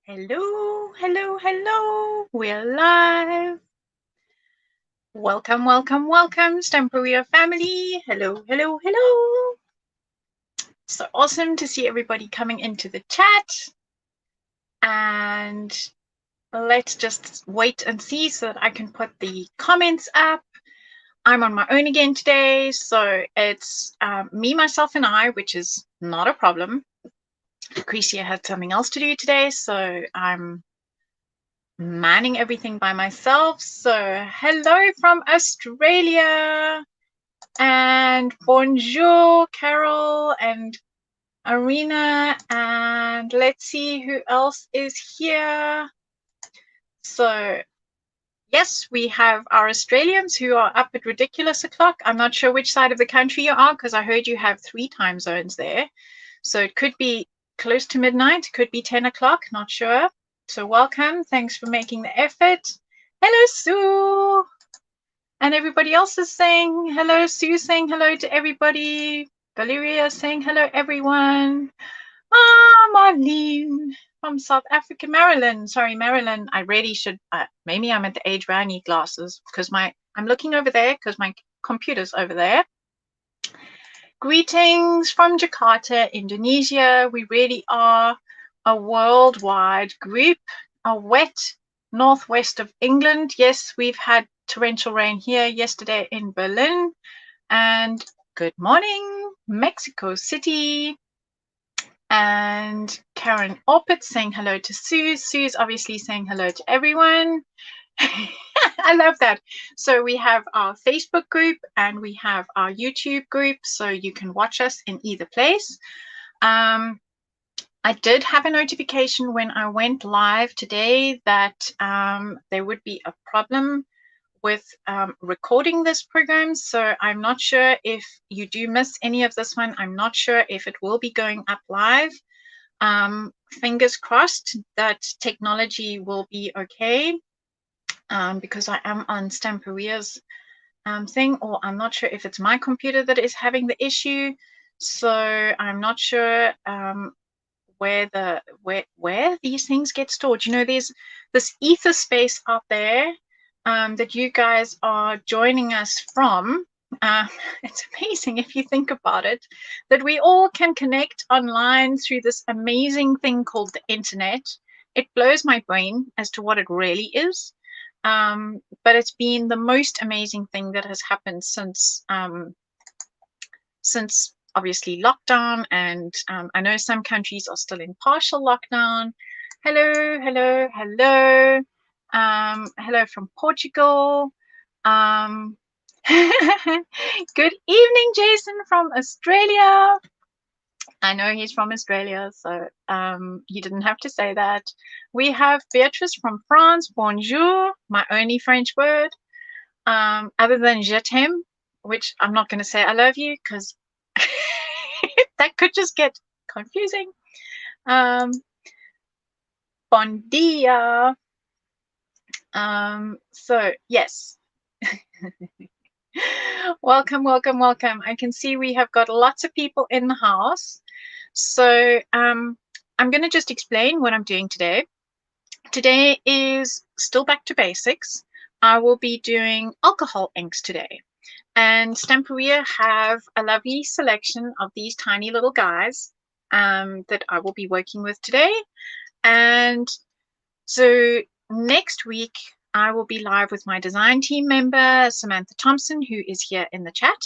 Hello, hello, hello. We're live. Welcome, welcome, welcome, Stamperia family. Hello, hello, hello. So awesome to see everybody coming into the chat. And let's just wait and see so that I can put the comments up. I'm on my own again today, so it's me, myself, and I, which is not a problem. Lucrezia had something else to do today, so I'm manning everything by myself. So hello from Australia and bonjour Carol and Arena, and let's see who else is here. So yes, we have our Australians who are up at ridiculous o'clock. I'm not sure which side of the country you are because I heard you have 3 time zones there, so it could be close to midnight, it could be 10 o'clock, not sure. So welcome, thanks for making the effort. Hello, Sue. And everybody else is saying hello. Sue saying hello to everybody. Valeria saying hello, everyone. Marlene from South Africa, Maryland. Sorry, Maryland. I really should. Maybe I'm at the age where I need glasses because I'm looking over there because my computer's over there. Greetings from Jakarta, Indonesia. We really are a worldwide group. A wet northwest of England. Yes, we've had torrential rain here yesterday in Berlin. And good morning, Mexico City. And Karen Orpit saying hello to Sue. Sue's obviously saying hello to everyone. I love that. So we have our Facebook group and we have our YouTube group, so you can watch us in either place. I did have a notification when I went live today that there would be a problem with recording this program, so I'm not sure if you do miss any of this one. I'm not sure if it will be going up live. Fingers crossed that technology will be okay, because I am on Stamperia's thing, or I'm not sure if it's my computer that is having the issue, so I'm not sure where these things get stored. You know, there's this ether space out there that you guys are joining us from. It's amazing if you think about it, that we all can connect online through this amazing thing called the internet. It blows my brain as to what it really is. But it's been the most amazing thing that has happened since obviously lockdown, and I know some countries are still in partial lockdown. Hello, hello, hello. Hello from Portugal. Um, good evening, Jason from Australia. I know he's from Australia, so you didn't have to say that. We have Beatrice from France. Bonjour, my only French word, other than je t'aime, which I'm not going to say I love you because that could just get confusing. Bon dia. So yes. Welcome, welcome, welcome. I can see we have got lots of people in the house. So I'm going to just explain what I'm doing today. Today is still back to basics. I will be doing alcohol inks today. And Stamperia have a lovely selection of these tiny little guys that I will be working with today. And so next week, I will be live with my design team member, Samantha Thompson, who is here in the chat.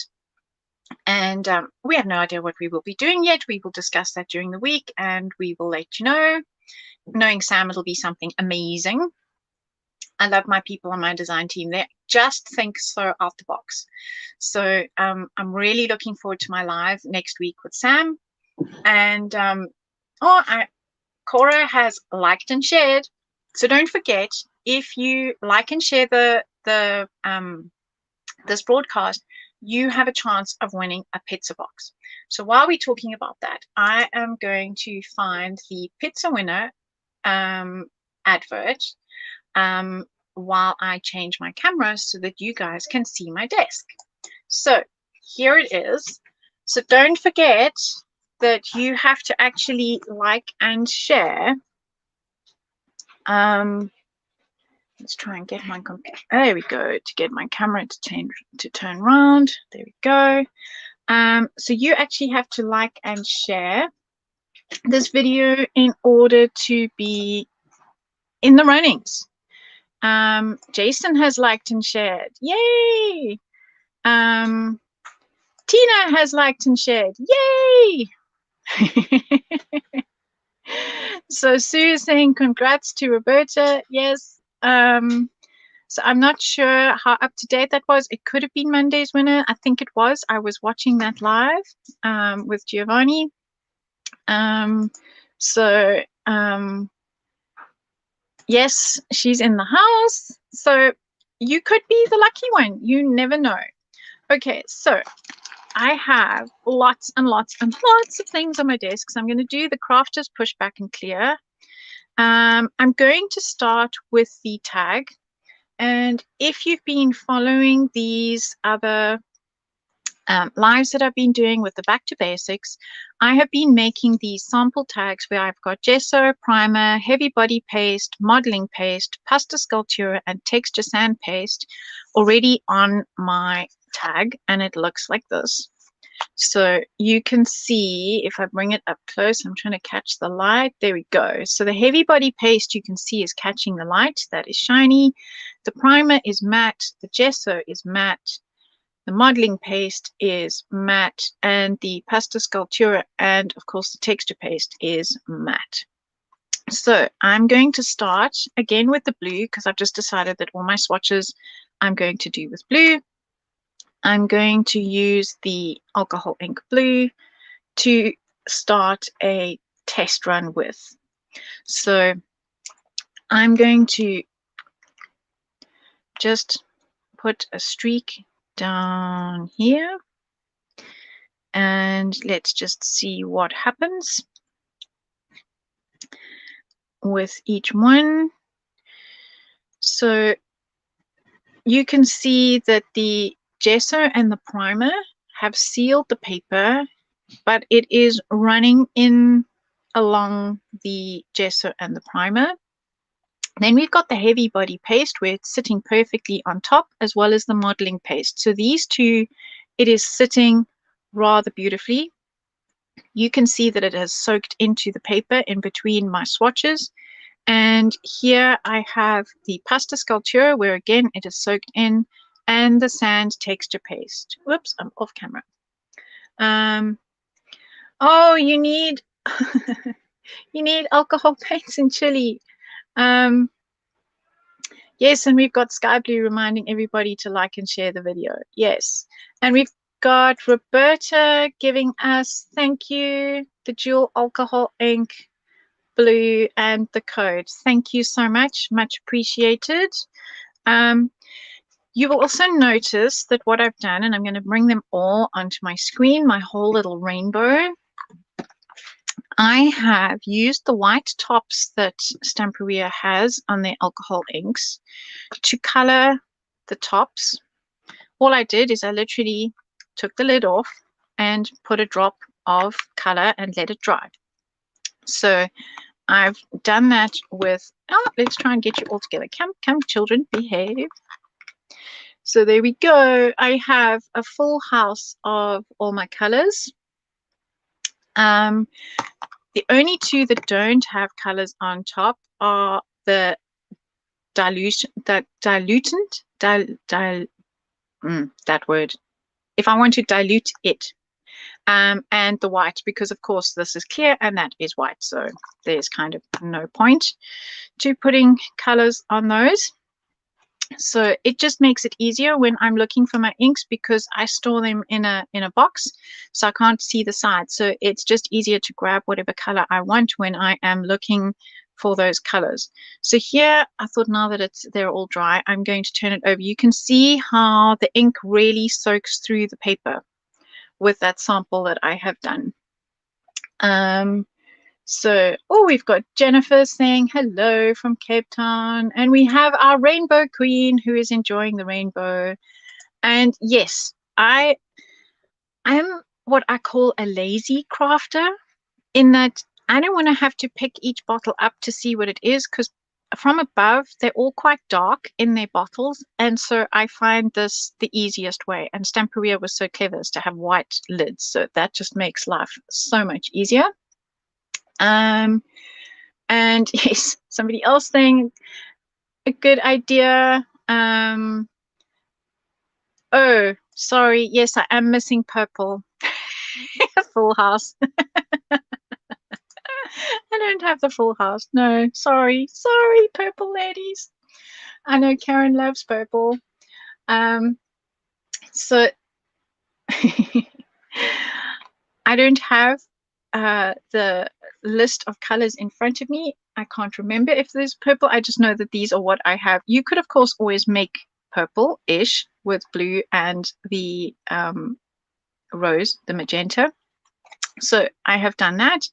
And we have no idea what we will be doing yet. We will discuss that during the week and we will let you know. Knowing Sam, it'll be something amazing. I love my people on my design team. They just think so out the box. So I'm really looking forward to my live next week with Sam. And Cora has liked and shared. So don't forget, if you like and share this broadcast, you have a chance of winning a pizza box. So while we're talking about that, I am going to find the pizza winner advert while I change my camera so that you guys can see my desk. So here it is. So don't forget that you have to actually like and share Let's try and get my computer. There we go, to get my camera to turn around. There we go. So you actually have to like and share this video in order to be in the runnings. Jason has liked and shared. Yay! Tina has liked and shared. Yay! So Sue is saying congrats to Roberta. Yes. So I'm not sure how up to date that was. It could have been Monday's winner. I think it was. I was watching that live with Giovanni. Yes, she's in the house. So you could be the lucky one. You never know. Okay, so I have lots and lots and lots of things on my desk. So I'm going to do the crafters push back and clear. I'm going to start with the tag. And if you've been following these other lives that I've been doing with the Back to Basics, I have been making these sample tags where I've got gesso, primer, heavy body paste, modeling paste, pasta sculptura, and texture sand paste already on my tag, and it looks like this. So you can see, if I bring it up close, I'm trying to catch the light. There we go. So the heavy body paste you can see is catching the light. That is shiny. The primer is matte. The gesso is matte. The modeling paste is matte. And the pasta sculptura and, of course, the texture paste is matte. So I'm going to start again with the blue because I've just decided that all my swatches I'm going to do with blue. I'm going to use the alcohol ink blue to start a test run with. So I'm going to just put a streak down here and let's just see what happens with each one. So you can see that the gesso and the primer have sealed the paper, but it is running in along the gesso and the primer. Then we've got the heavy body paste where it's sitting perfectly on top, as well as the modeling paste. So these two, it is sitting rather beautifully. You can see that it has soaked into the paper in between my swatches. And here I have the pasta sculptura where again it is soaked in, and the sand texture paste. Whoops, I'm off camera. Oh, you need you need alcohol paints in Chile. Yes, and we've got Sky Blue reminding everybody to like and share the video. Yes, and we've got Roberta giving us, thank you, the dual alcohol ink blue and the code. Thank you so much, much appreciated. You will also notice that what I've done, and I'm going to bring them all onto my screen, my whole little rainbow. I have used the white tops that Stamperia has on their alcohol inks to color the tops. All I did is I literally took the lid off and put a drop of color and let it dry. So I've done that with, let's try and get you all together. Come, children, behave. So there we go. I have a full house of all my colors. The only two that don't have colors on top are the that word. If I want to dilute it, and the white, because of course this is clear and that is white. So there's kind of no point to putting colors on those. So it just makes it easier when I'm looking for my inks because I store them in a box, so I can't see the sides. So it's just easier to grab whatever color I want when I am looking for those colors. So here I thought now that they're all dry, I'm going to turn it over. You can see how the ink really soaks through the paper with that sample that I have done. So, we've got Jennifer saying hello from Cape Town, and we have our Rainbow Queen who is enjoying the rainbow. And yes, I am what I call a lazy crafter, in that I don't want to have to pick each bottle up to see what it is, because from above, they're all quite dark in their bottles, and so I find this the easiest way. And Stamperia was so clever as to have white lids, so that just makes life so much easier. And yes, somebody else saying a good idea. Oh, sorry. Yes, I am missing purple. Full house. I don't have the full house. No, sorry. Sorry, purple ladies. I know Karen loves purple. So I don't have the list of colors in front of me. I can't remember if there's purple. I just know that these are what I have. You could, of course, always make purple-ish with blue and the rose, the magenta. So I have done that.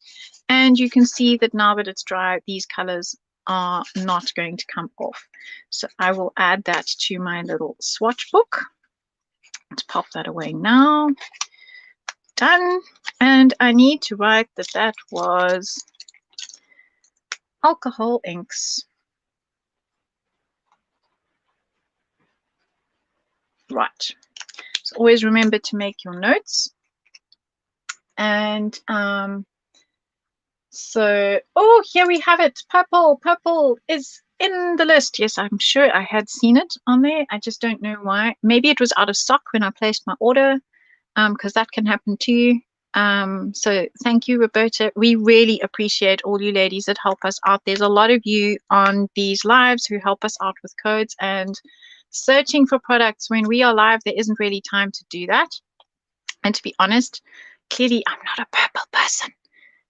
And you can see that now that it's dry, these colors are not going to come off. So I will add that to my little swatch book. Let's pop that away now. Done. And I need to write that that was alcohol inks. Right. So always remember to make your notes. And so, oh, here we have it. Purple. Purple is in the list. Yes, I'm sure I had seen it on there. I just don't know why. Maybe it was out of stock when I placed my order, because that can happen too. So thank you, Roberta. We really appreciate all you ladies that help us out. There's a lot of you on these lives who help us out with codes and searching for products. When we are live, there isn't really time to do that. And to be honest, clearly I'm not a purple person,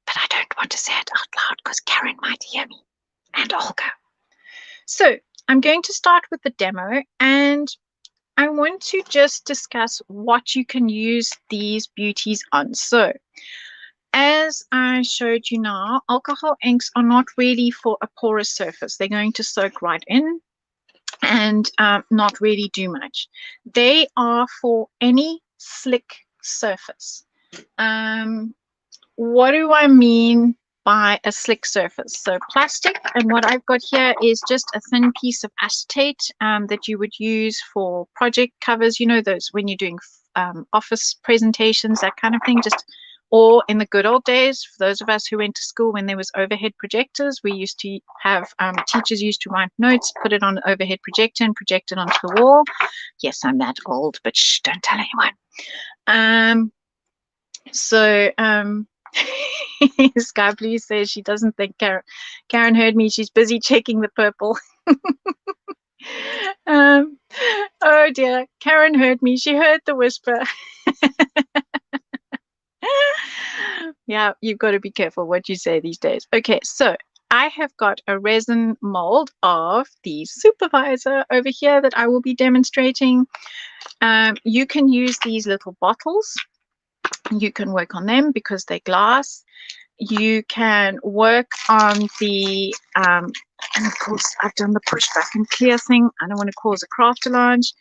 but I don't want to say it out loud because Karen might hear me, and Olga. So I'm going to start with the demo, and I want to just discuss what you can use these beauties on. So as I showed you now, alcohol inks are not really for a porous surface. They're going to soak right in and not really do much. They are for any slick surface. What do I mean by a slick surface? So plastic, and what I've got here is just a thin piece of acetate that you would use for project covers, you know, those when you're doing office presentations, that kind of thing. Just, or in the good old days, for those of us who went to school when there was overhead projectors, we used to have teachers used to write notes, put it on the overhead projector and project it onto the wall. Yes, I'm that old, but shh, don't tell anyone. Sky Blue says she doesn't think Karen heard me. She's busy checking the purple. Oh dear, Karen heard me. She heard the whisper. Yeah, you've got to be careful what you say these days. Okay, so I have got a resin mold of the supervisor over here that I will be demonstrating. You can use these little bottles. You can work on them because they're glass. You can work on the, and of course, I've done the push back and clear thing. I don't want to cause a craft allonge.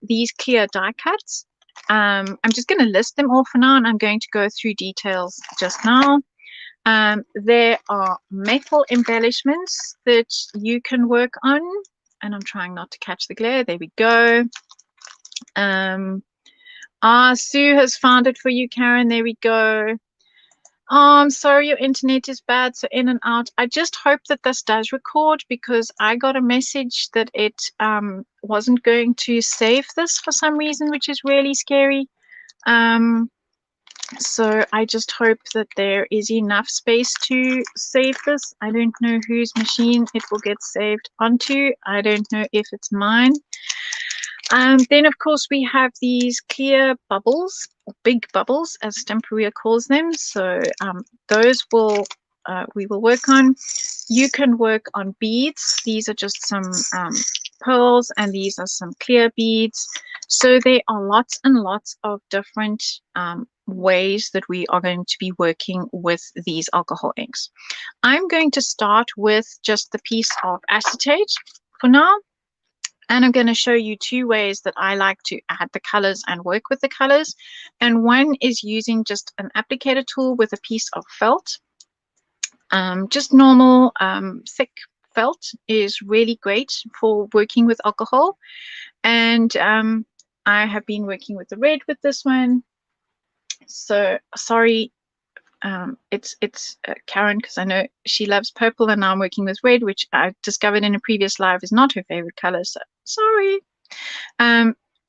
These clear die cuts. I'm just going to list them all for now, and I'm going to go through details just now. There are metal embellishments that you can work on, and I'm trying not to catch the glare. There we go. Sue has found it for you, Karen. There we go. Oh, I'm sorry your internet is bad, so in and out. I just hope that this does record, because I got a message that it wasn't going to save this for some reason, which is really scary. So I just hope that there is enough space to save this. I don't know whose machine it will get saved onto. I don't know if it's mine. Then, of course, we have these clear bubbles, or big bubbles, as Stamperia calls them. So those will we will work on. You can work on beads. These are just some pearls, and these are some clear beads. So there are lots and lots of different ways that we are going to be working with these alcohol inks. I'm going to start with just the piece of acetate for now. And I'm going to show you two ways that I like to add the colors and work with the colors. And one is using just an applicator tool with a piece of felt, just normal thick felt is really great for working with alcohol. And I have been working with the red with this one. So sorry, it's Karen, because I know she loves purple, and now I'm working with red, which I discovered in a previous live is not her favorite color. So sorry.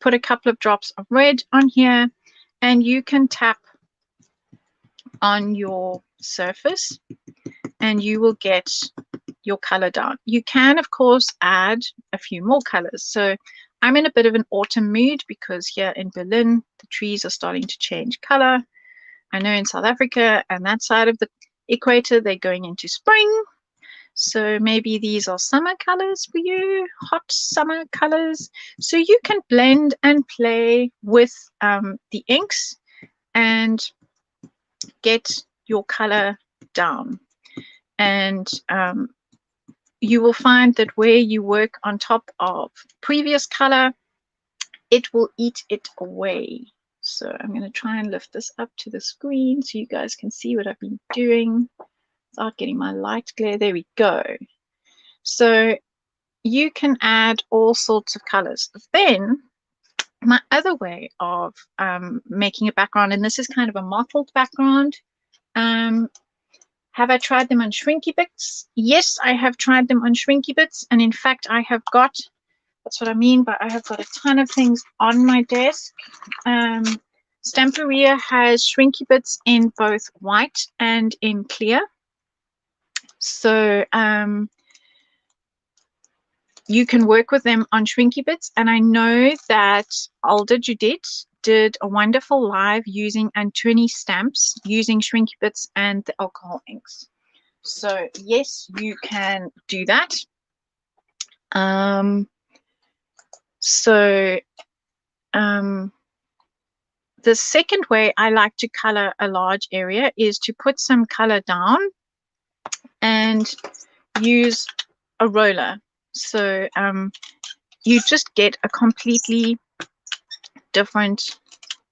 Put a couple of drops of red on here, and you can tap on your surface and you will get your color down. You can, of course, add a few more colors. So I'm in a bit of an autumn mood because here in Berlin, the trees are starting to change color. I know in South Africa and that side of the equator, they're going into spring. So maybe these are summer colors for you, hot summer colors. So you can blend and play with the inks and get your color down. And you will find that where you work on top of previous color, it will eat it away. So I'm going to try and lift this up to the screen so you guys can see what I've been doing without getting my light glare. There we go. So you can add all sorts of colors. Then my other way of making a background, and this is kind of a mottled background. Have I tried them on Shrinky Bits? Yes, I have tried them on Shrinky Bits. And in fact, I have got, that's what I mean, but I have got a ton of things on my desk. Stamperia has Shrinky Bits in both white and in clear. So you can work with them on Shrinky Bits. And I know that Alda Judith did a wonderful live using Antonie stamps, using Shrinky Bits and the alcohol inks. So yes, you can do that. The second way I like to color a large area is to put some color down and use a roller. So you just get a completely different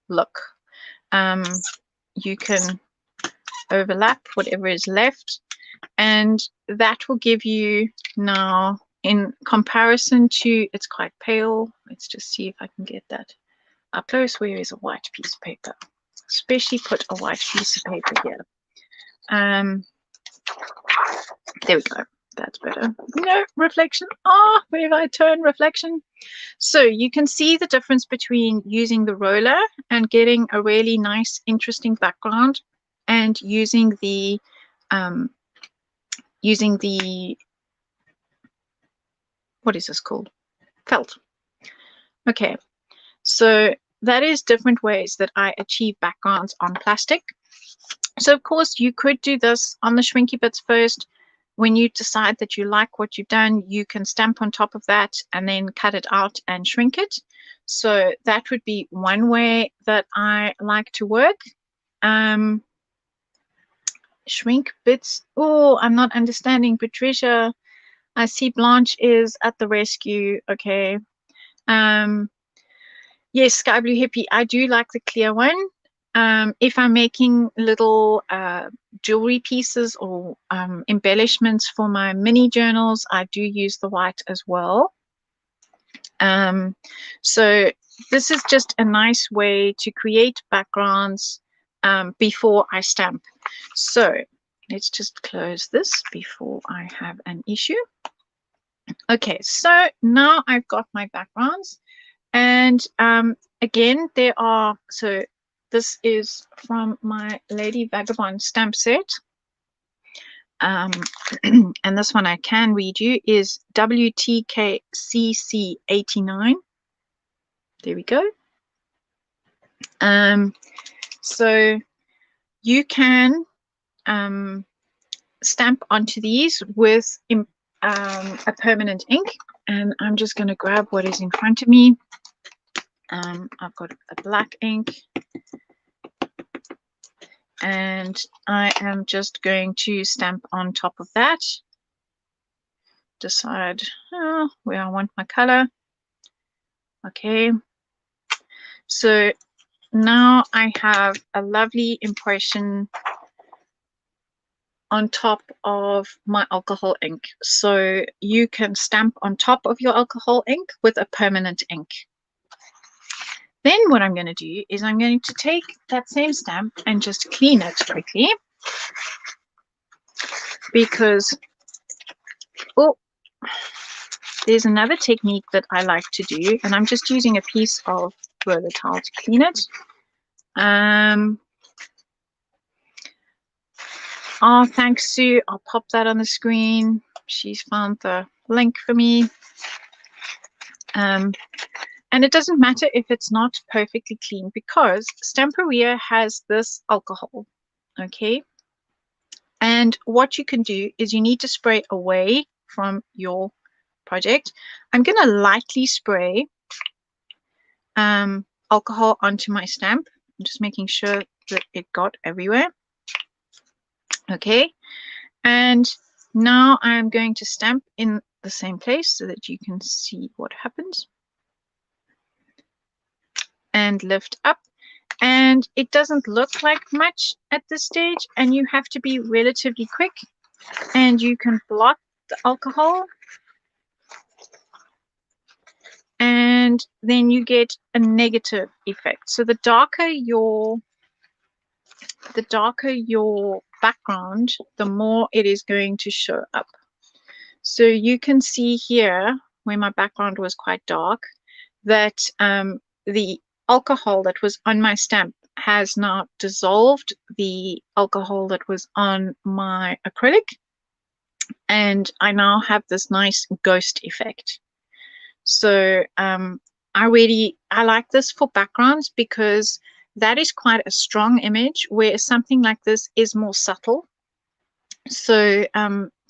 look. You can overlap whatever is left, and that will give you now, in comparison to, it's quite pale. Let's just see if I can get that up close. Where is a white piece of paper? Especially put a white piece of paper here. There we go. That's better. No, reflection. Where have I turned reflection? So you can see the difference between using the roller and getting a really nice, interesting background, and using the what is this called? Felt. Okay, so that is different ways that I achieve backgrounds on plastic. So of course you could do this on the Shrinky Bits first. When you decide that you like what you've done, you can stamp on top of that and then cut it out and shrink it. So that would be one way that I like to work. Shrink Bits. Oh, I'm not understanding, Patricia. I see Blanche is at the rescue. Okay. Yes, Sky Blue Hippie. I do like the clear one. If I'm making little jewelry pieces or embellishments for my mini journals, I do use the white as well. So this is just a nice way to create backgrounds before I stamp. So let's just close this before I have an issue. Okay, so now I've got my backgrounds, and again, there are, so this is from my Lady Vagabond stamp set. And this one I can read you is WTKCC89. There we go. So you can stamp onto these with a permanent ink, and I'm just going to grab what is in front of me. I've got a black ink, and I am just going to stamp on top of that. Decide where I want my color. Okay, so now I have a lovely impression on top of my alcohol ink. So you can stamp on top of your alcohol ink with a permanent ink. Then what I'm going to do is I'm going to take that same stamp and just clean it quickly, because there's another technique that I like to do, and I'm just using a piece of roller towel to clean it. Oh, thanks, Sue. I'll pop that on the screen. She's found the link for me. And it doesn't matter if it's not perfectly clean, because Stamperia has this alcohol, okay? And what you can do is you need to spray away from your project. I'm going to lightly spray alcohol onto my stamp. I'm just making sure that it got everywhere. Okay, and now I'm going to stamp in the same place so that you can see what happens. And lift up. And it doesn't look like much at this stage, and you have to be relatively quick, and you can blot the alcohol, and then you get a negative effect. So the darker your background, the more it is going to show up. So you can see here where my background was quite dark that the alcohol that was on my stamp has now dissolved the alcohol that was on my acrylic, and I now have this nice ghost effect. So I like this for backgrounds, because that is quite a strong image, where something like this is more subtle. So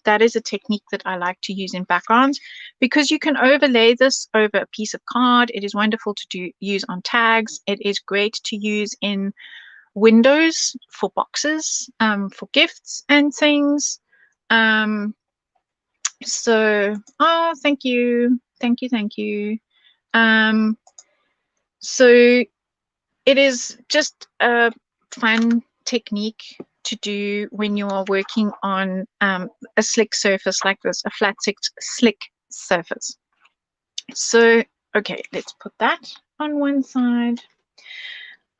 that is a technique that I like to use in backgrounds, because you can overlay this over a piece of card. It is wonderful to use on tags. It is great to use in windows for boxes, for gifts and things. So, oh, thank you. So it is just a fun technique to do when you are working on a slick surface like this, a flat slick surface. So, okay, let's put that on one side.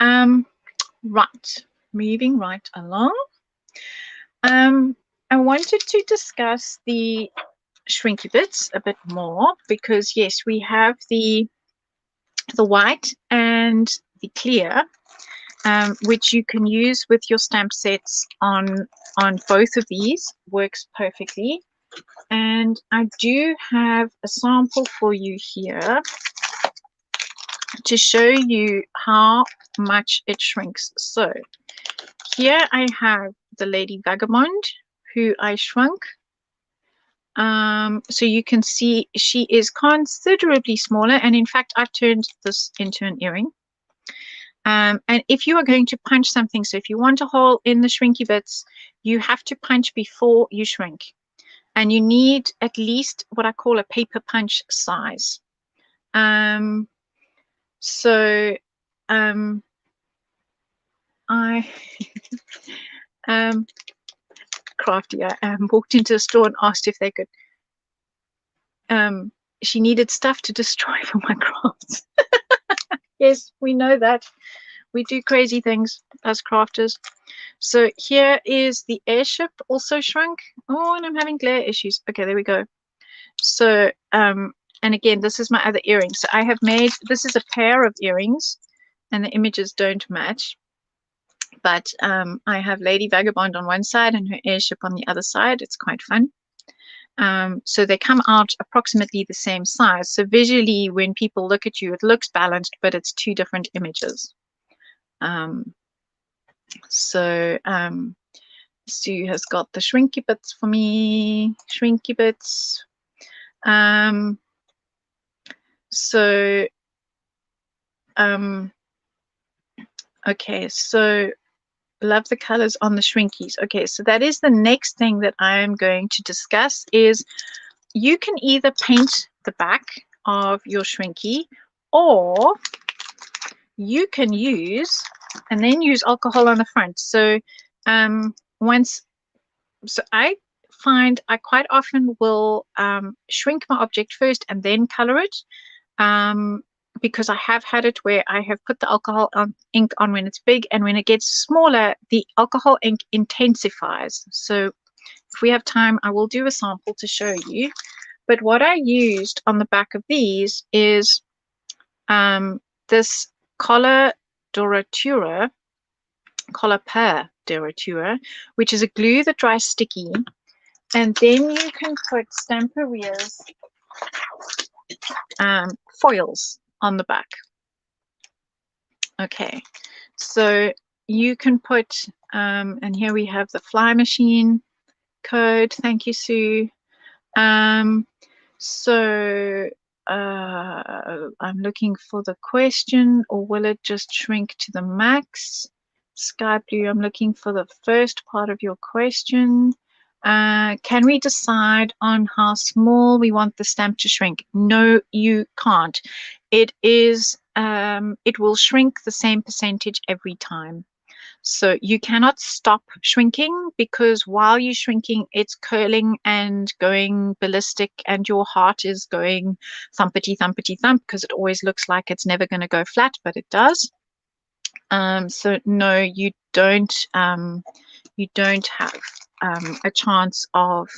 Right, moving right along. I wanted to discuss the Shrinky Bits a bit more, because yes, we have the white and the clear, which you can use with your stamp sets on both of these. Works perfectly. And I do have a sample for you here to show you how much it shrinks. So here I have the Lady Vagabond, who I shrunk. So you can see she is considerably smaller, and in fact I've turned this into an earring. And if you are going to punch something, so if you want a hole in the Shrinky Bits, you have to punch before you shrink, and you need at least what I call a paper punch size. So I Crafty, I walked into a store and asked if they could. She needed stuff to destroy for my crafts. Yes, we know that. We do crazy things as crafters. So here is the airship, also shrunk. Oh, and I'm having glare issues. Okay, there we go. So, and again, this is my other earring. So I have made, this is a pair of earrings, and the images don't match. But I have Lady Vagabond on one side and her airship on the other side. It's quite fun. So they come out approximately the same size. So visually, when people look at you, it looks balanced, but it's two different images. Sue has got the Shrinky Bits for me. Shrinky Bits. Okay, so love the colors on the Shrinkies. Okay, so that is the next thing that I am going to discuss. Is you can either paint the back of your Shrinky, or you can use and then use alcohol on the front. So once so I find I quite often will shrink my object first and then color it, because I have had it where I have put the alcohol ink on when it's big, and when it gets smaller, the alcohol ink intensifies. So if we have time, I will do a sample to show you. But what I used on the back of these is this Colla Doratura, which is a glue that dries sticky. And then you can put Stamperia's foils on the back. Okay, so you can put, and here we have the fly machine code. Thank you, Sue. So I'm looking for the question, or will it just shrink to the max? Sky Blue, I'm looking for the first part of your question. Can we decide on how small we want the stamp to shrink? No, you can't. It is, it will shrink the same percentage every time. So you cannot stop shrinking, because while you're shrinking, it's curling and going ballistic, and your heart is going thumpity, thumpity, thump, because it always looks like it's never going to go flat, but it does. So no, you don't have a chance of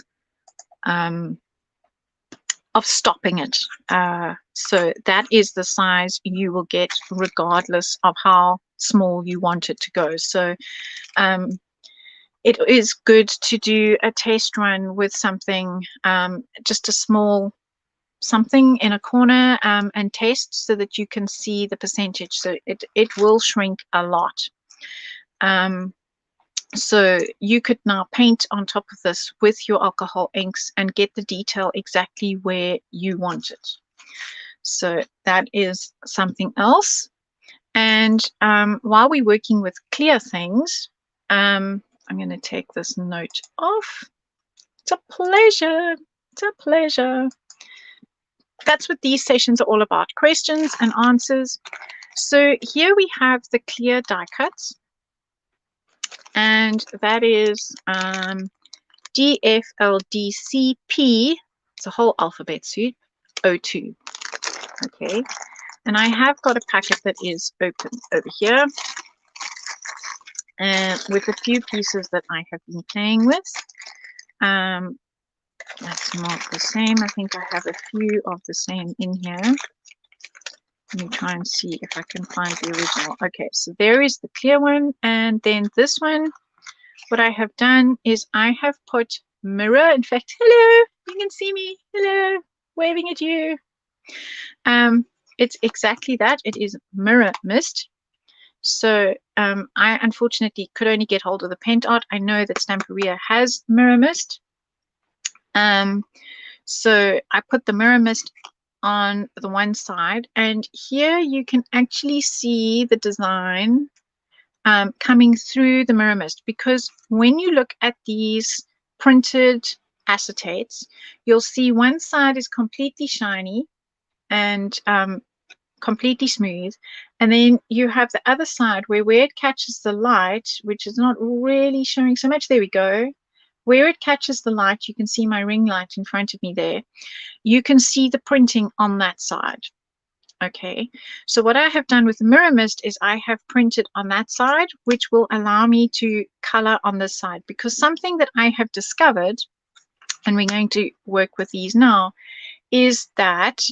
stopping it. So that is the size you will get regardless of how small you want it to go. So it is good to do a test run with something, just a small something in a corner, and test so that you can see the percentage. So it will shrink a lot. So you could now paint on top of this with your alcohol inks and get the detail exactly where you want it. So that is something else. And while we're working with clear things, I'm going to take this note off. It's a pleasure. It's a pleasure. That's what these sessions are all about, questions and answers. So here we have the clear die cuts. And that is DFLDCP. It's a whole alphabet soup, 02. Okay. And I have got a packet that is open over here, with a few pieces that I have been playing with. That's not the same. I think I have a few of the same in here. Let me try and see if I can find the original. Okay, so there is the clear one. And then this one, what I have done is I have put mirror. In fact, hello, you can see me. Hello, waving at you. It's exactly that. It is mirror mist. So I unfortunately could only get hold of the paint art. I know that Stamperia has mirror mist. So I put the mirror mist on the one side, and here you can actually see the design coming through the mirror mist, because when you look at these printed acetates, you'll see one side is completely shiny and completely smooth, and then you have the other side where it catches the light, which is not really showing so much. There we go. Where it catches the light, you can see my ring light in front of me there. You can see the printing on that side. Okay, so what I have done with the mirror mist is I have printed on that side, which will allow me to color on this side, because something that I have discovered, and we're going to work with these now, is that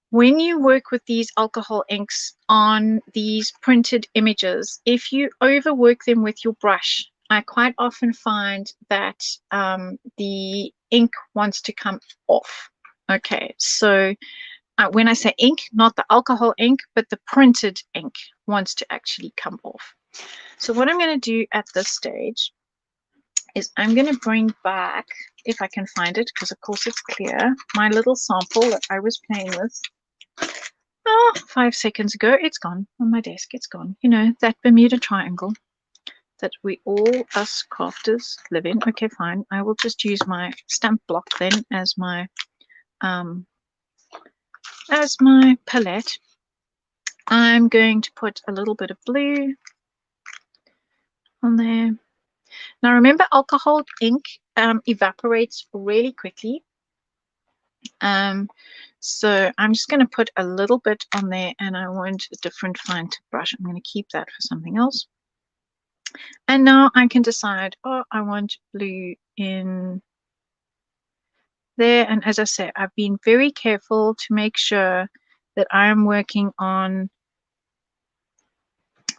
when you work with these alcohol inks on these printed images, if you overwork them with your brush, I quite often find that the ink wants to come off. Okay, so when I say ink, not the alcohol ink, but the printed ink wants to actually come off. So what I'm going to do at this stage is I'm going to bring back, if I can find it, because of course it's clear, my little sample that I was playing with 5 seconds ago. It's gone on my desk. It's gone. You know, that Bermuda Triangle that we all us crafters live in. Okay, fine. I will just use my stamp block then as my palette. I'm going to put a little bit of blue on there. Now remember, alcohol ink evaporates really quickly. So I'm just going to put a little bit on there, and I want a different fine tip brush. I'm going to keep that for something else. And now I can decide, oh, I want blue in there. And as I say, I've been very careful to make sure that I am working on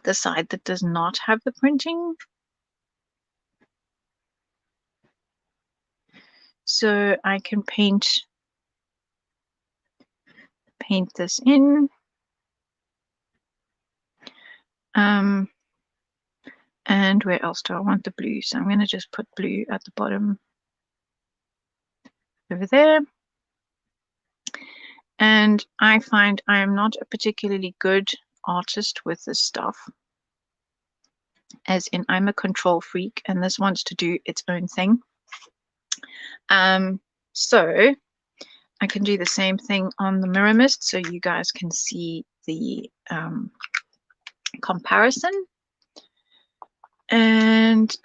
the side that does not have the printing. So I can paint this in. And where else do I want the blue? So I'm going to just put blue at the bottom over there. And I find I am not a particularly good artist with this stuff, as in I'm a control freak and this wants to do its own thing. So I can do the same thing on the mirror mist so you guys can see the comparison. And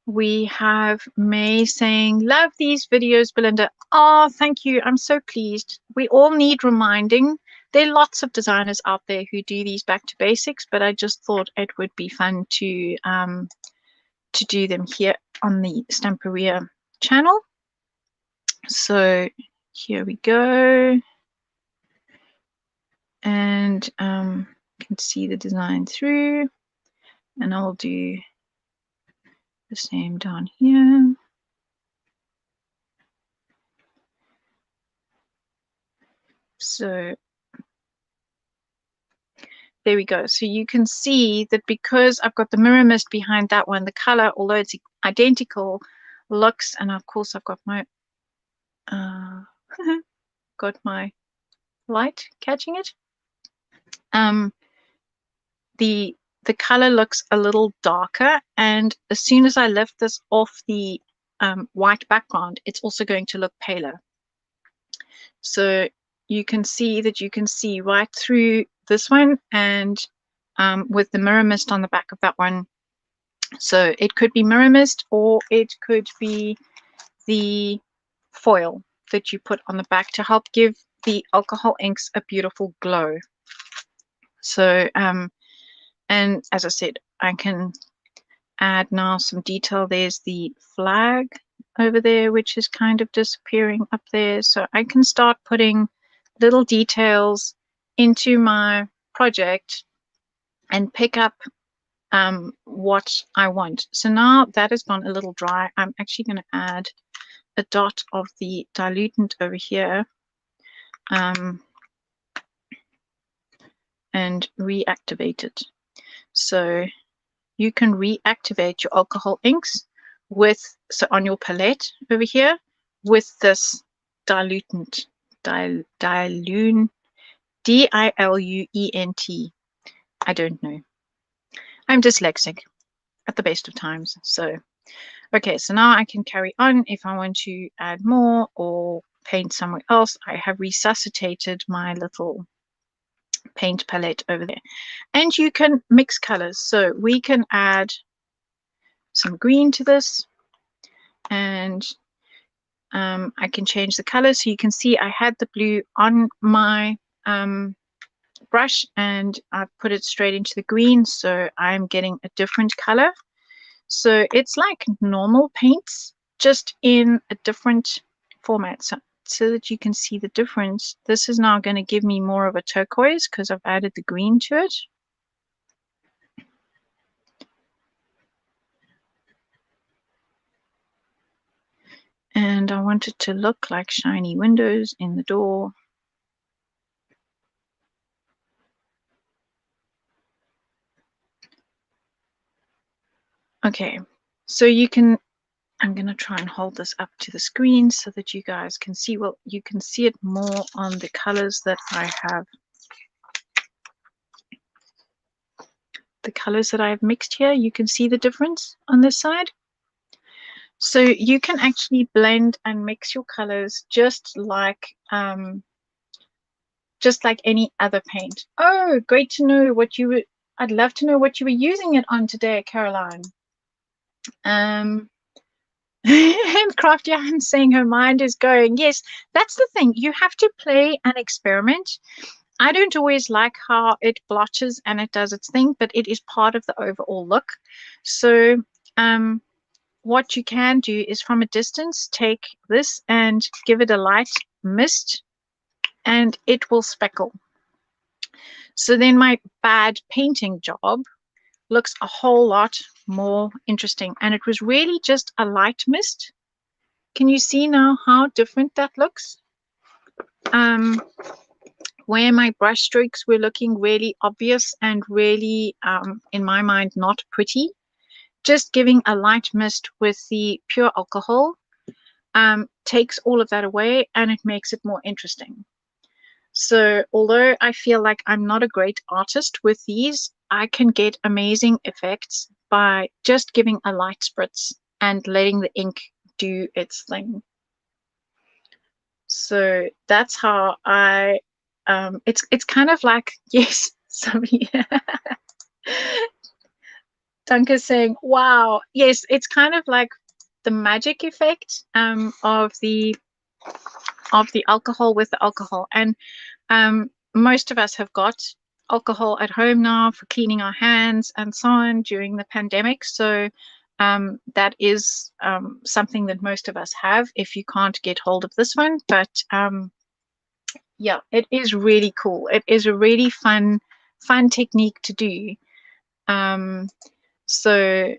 we have May saying, love these videos, Belinda. Oh, thank you. I'm so pleased. We all need reminding. There are lots of designers out there who do these back to basics, but I just thought it would be fun to do them here on the Stamperia channel. So here we go. And you can see the design through. And I'll do the same down here. So there we go. So you can see that because I've got the mirror mist behind that one, the color, although it's identical, looks, and of course I've got my light catching it. The color looks a little darker, and as soon as I lift this off the white background, it's also going to look paler. So you can see that you can see right through this one, and with the mirror mist on the back of that one. So it could be mirror mist, or it could be the foil that you put on the back to help give the alcohol inks a beautiful glow. So and as I said, I can add now some detail. There's the flag over there, which is kind of disappearing up there. So I can start putting little details into my project and pick up what I want. So now that has gone a little dry, I'm actually going to add a dot of the dilutant over here and reactivate it. So you can reactivate your alcohol inks with, so on your palette over here, with this diluent, diluent, D-I-L-U-E-N-T. I don't know. I'm dyslexic at the best of times. So, okay, so now I can carry on if I want to add more or paint somewhere else. I have resuscitated my little paint palette over there. And you can mix colors. So we can add some green to this, and I can change the color. So you can see I had the blue on my brush and I've put it straight into the green, so I'm getting a different color. So it's like normal paints, just in a different format, so that you can see the difference. This is now going to give me more of a turquoise because I've added the green to it. And I want it to look like shiny windows in the door. Okay, so you can, I'm going to try and hold this up to the screen so that you guys can see, well, you can see it more on the colors that I have. The colors that I have mixed here, you can see the difference on this side. So you can actually blend and mix your colors just like any other paint. Oh, great to know what you were, I'd love to know what you were using it on today, Caroline. And Crafty, I'm saying her mind is going. Yes, that's the thing. You have to play and experiment. I don't always like how it blotches and it does its thing, but it is part of the overall look. So what you can do is from a distance, take this and give it a light mist and it will speckle. So then my bad painting job looks a whole lot more interesting. And it was really just a light mist. Can you see now how different that looks? Where my brush strokes were looking really obvious and really, in my mind, not pretty. Just giving a light mist with the pure alcohol takes all of that away and it makes it more interesting. So although I feel like I'm not a great artist with these, I can get amazing effects by just giving a light spritz and letting the ink do its thing. So that's how I, it's kind of like, yes, somebody, Dunker's saying, wow, yes, it's kind of like the magic effect of the alcohol with the alcohol. And most of us have got alcohol at home now for cleaning our hands and so on during the pandemic. So that is something that most of us have if you can't get hold of this one. But yeah, it is really cool. It is a really fun technique to do. So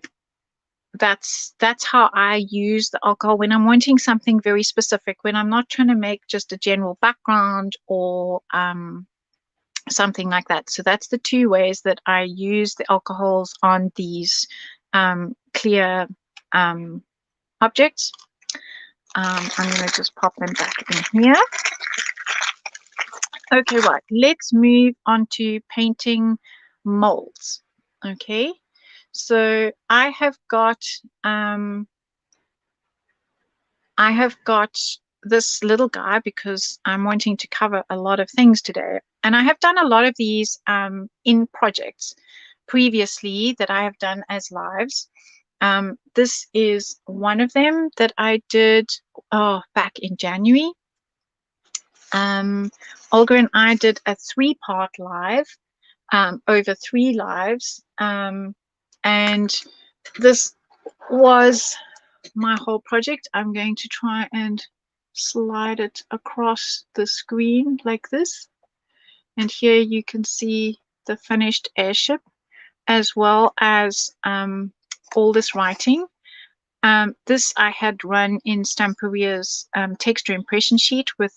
that's how I use the alcohol when I'm wanting something very specific, when I'm not trying to make just a general background or something like that. So that's the two ways that I use the alcohols on these clear objects. I'm going to just pop them back in here. Okay, right. Let's move on to painting molds. Okay, so I have got this little guy because I'm wanting to cover a lot of things today. And I have done a lot of these in projects previously that I have done as lives. This is one of them that I did back in January. Olga and I did a 3-part live over 3 lives. And this was my whole project. I'm going to try and slide it across the screen like this. And here you can see the finished airship as well as all this writing. This I had run in Stamperia's texture impression sheet with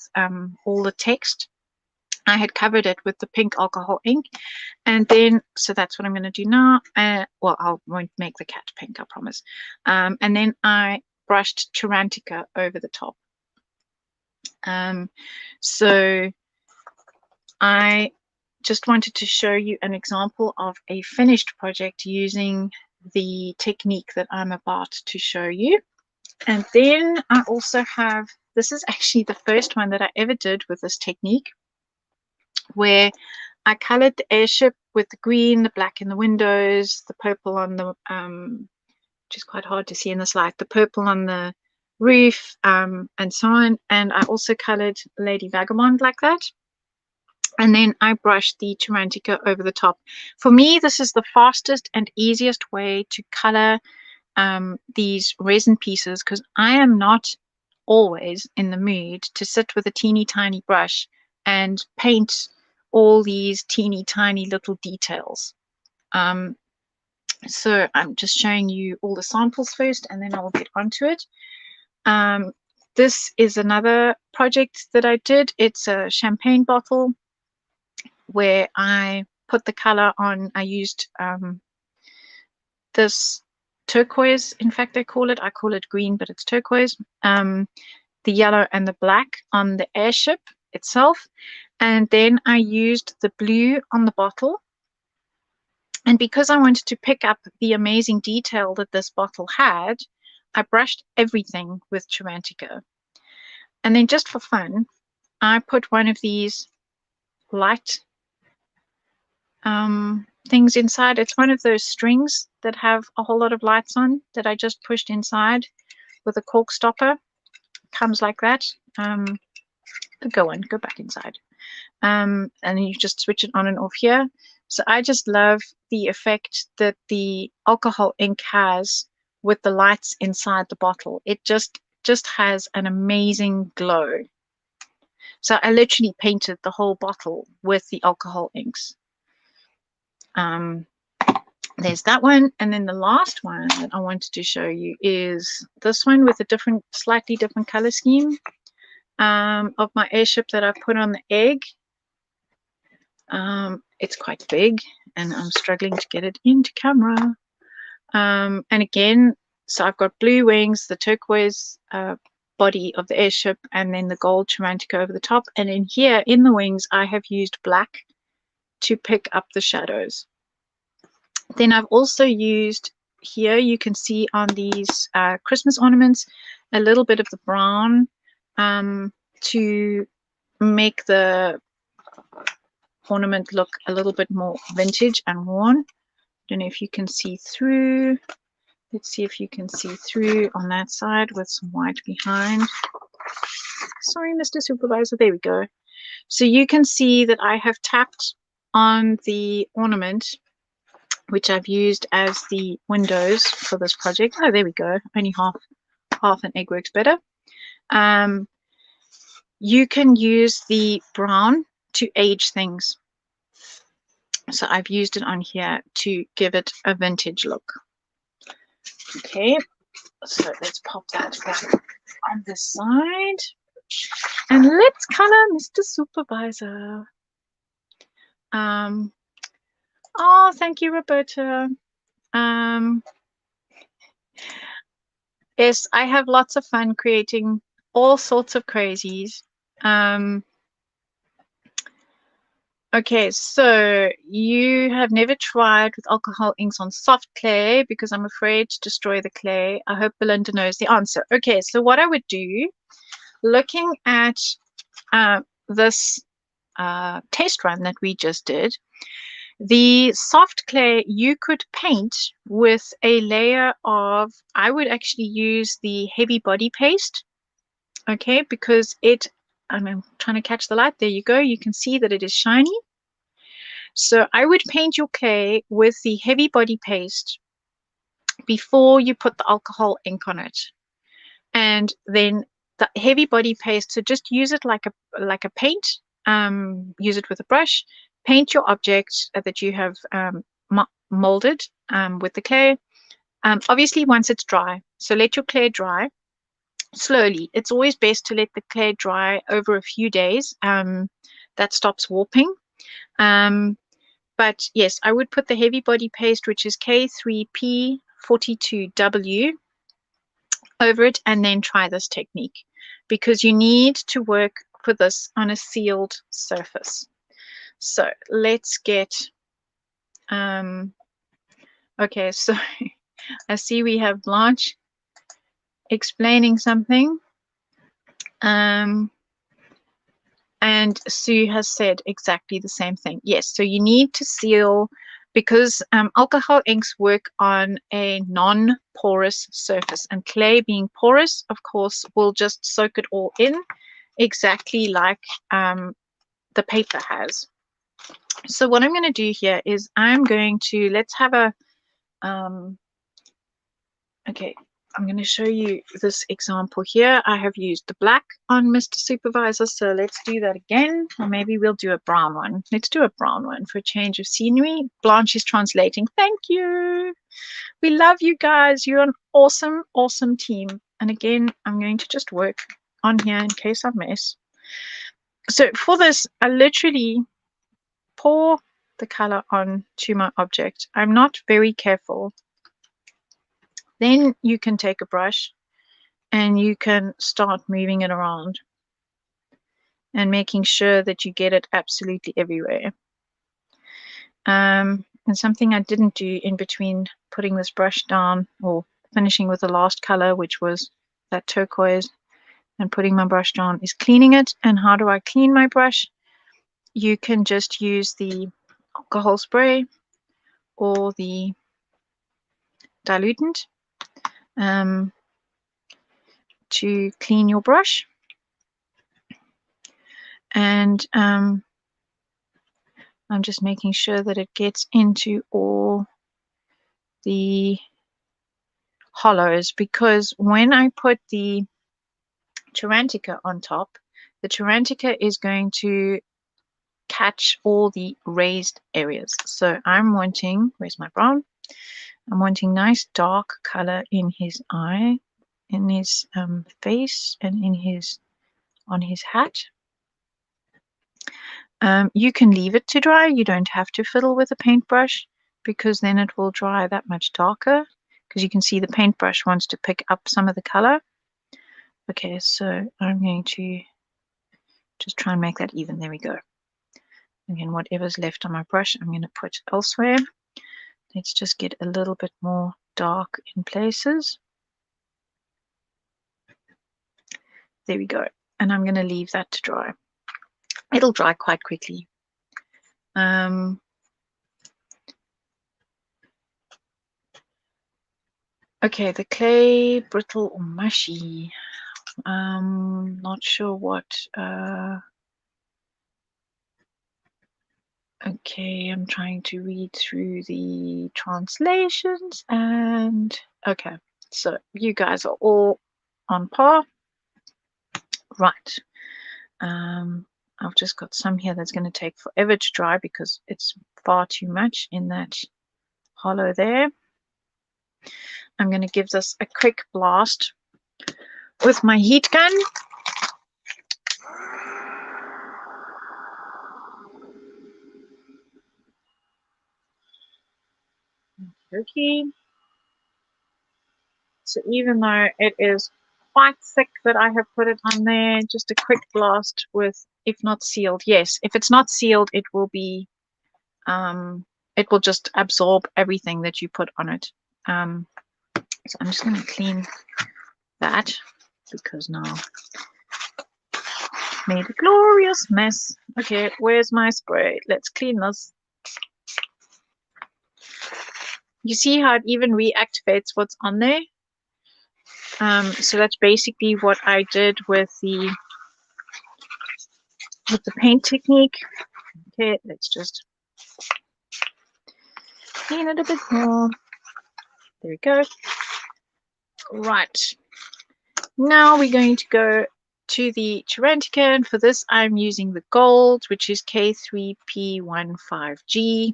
all the text. I had covered it with the pink alcohol ink. And then, so that's what I'm going to do now. Well, I won't make the cat pink, I promise. And then I brushed Taranticon over the top. So I just wanted to show you an example of a finished project using the technique that I'm about to show you. And then I also have, this is actually the first one that I ever did with this technique, where I colored the airship with the green, the black in the windows, the purple on the, which is quite hard to see in this light, the purple on the roof, and so on. And I also colored Lady Vagabond like that. And then I brushed the Taranticon over the top. For me, this is the fastest and easiest way to color these resin pieces, because I am not always in the mood to sit with a teeny tiny brush and paint all these teeny tiny little details. So I'm just showing you all the samples first and then I'll get onto it. This is another project that I did. It's a champagne bottle where I put the color on. I used this turquoise, in fact I call it green, but it's turquoise, the yellow and the black on the airship itself. And then I used the blue on the bottle. And because I wanted to pick up the amazing detail that this bottle had, I brushed everything with Taranticon. And then just for fun, I put one of these light things inside. It's one of those strings that have a whole lot of lights on that I just pushed inside with a cork stopper. Comes like that. Go back inside. And you just switch it on and off here. So I just love the effect that the alcohol ink has with the lights inside the bottle. It just has an amazing glow. So I literally painted the whole bottle with the alcohol inks. There's that one, and then the last one that I wanted to show you is this one with a slightly different color scheme of my airship that I put on the egg. It's quite big, and I'm struggling to get it into camera. And again, so I've got blue wings, the turquoise body of the airship, and then the gold Taranticon over the top. And in here, in the wings, I have used black to pick up the shadows. Then I've also used here, you can see on these Christmas ornaments, a little bit of the brown to make the ornament look a little bit more vintage and worn. Don't know if you can see through. Let's see if you can see through on that side with some white behind. Sorry, Mr. Supervisor. There we go. So you can see that I have tapped on the ornament, which I've used as the windows for this project. Oh, there we go. Only half an egg works better. You can use the brown to age things. So I've used it on here to give it a vintage look. Okay, so let's pop that back on this side. And let's color Mr. Supervisor. Oh, thank you, Roberta. Yes, I have lots of fun creating all sorts of crazies. Okay, so you have never tried with alcohol inks on soft clay because I'm afraid to destroy the clay. I hope Belinda knows the answer. Okay, so what I would do, looking at this test run that we just did, the soft clay you could paint with a layer of, I would actually use the heavy body paste, okay, because I'm trying to catch the light. There you go. You can see that it is shiny. So I would paint your clay with the heavy body paste before you put the alcohol ink on it. And then the heavy body paste, so just use it like a paint, use it with a brush, paint your object that you have molded with the clay, obviously once it's dry. So let your clay dry slowly. It's always best to let the clay dry over a few days. That stops warping. But yes, I would put the heavy body paste, which is K3P42W, over it and then try this technique, because you need to work for this on a sealed surface. So let's get, okay, so I see we have Blanche explaining something. And Sue has said exactly the same thing. Yes, so you need to seal, because alcohol inks work on a non-porous surface, and clay being porous, of course, will just soak it all in exactly like the paper has. So what I'm going to do here is I'm going to, let's have a, okay, I'm going to show you this example here. I have used the black on Mr. Supervisor, so let's do that again. Or maybe we'll do a brown one. Let's do a brown one for a change of scenery. Blanche is translating. Thank you. We love you guys. You're an awesome, awesome team. And again, I'm going to just work on here in case I mess. So for this, I literally pour the color on to my object. I'm not very careful. Then you can take a brush and you can start moving it around and making sure that you get it absolutely everywhere. And something I didn't do in between putting this brush down or finishing with the last color, which was that turquoise, and putting my brush down, is cleaning it. And how do I clean my brush? You can just use the alcohol spray or the dilutant to clean your brush. And I'm just making sure that it gets into all the hollows, because when I put the Tarantica on top, the Tarantica is going to catch all the raised areas. So I'm wanting, where's my brown? I'm wanting nice dark color in his eye, in his face, and in his on his hat. You can leave it to dry. You don't have to fiddle with a paintbrush, because then it will dry that much darker, because you can see the paintbrush wants to pick up some of the color. Okay, so I'm going to just try and make that even. There we go. Again, whatever's left on my brush, I'm going to put elsewhere. Let's just get a little bit more dark in places. There we go. And I'm going to leave that to dry. It'll dry quite quickly. Okay, the clay, brittle or mushy. Not sure what. Okay, I'm trying to read through the translations, and okay, so you guys are all on par. Right. I've just got some here that's going to take forever to dry because it's far too much in that hollow there. I'm going to give this a quick blast with my heat gun. Okay. So even though it is quite thick that I have put it on there, just a quick blast with, if not sealed, yes, if it's not sealed, it will be, it will just absorb everything that you put on it. So I'm just going to clean that, because now made a glorious mess. Okay, where's my spray? Let's clean this. You see how it even reactivates what's on there? So that's basically what I did with the paint technique. Okay, let's just clean it a bit more. There we go. Right. Now we're going to go to the Tarantica, and for this I'm using the gold, which is K3P15G.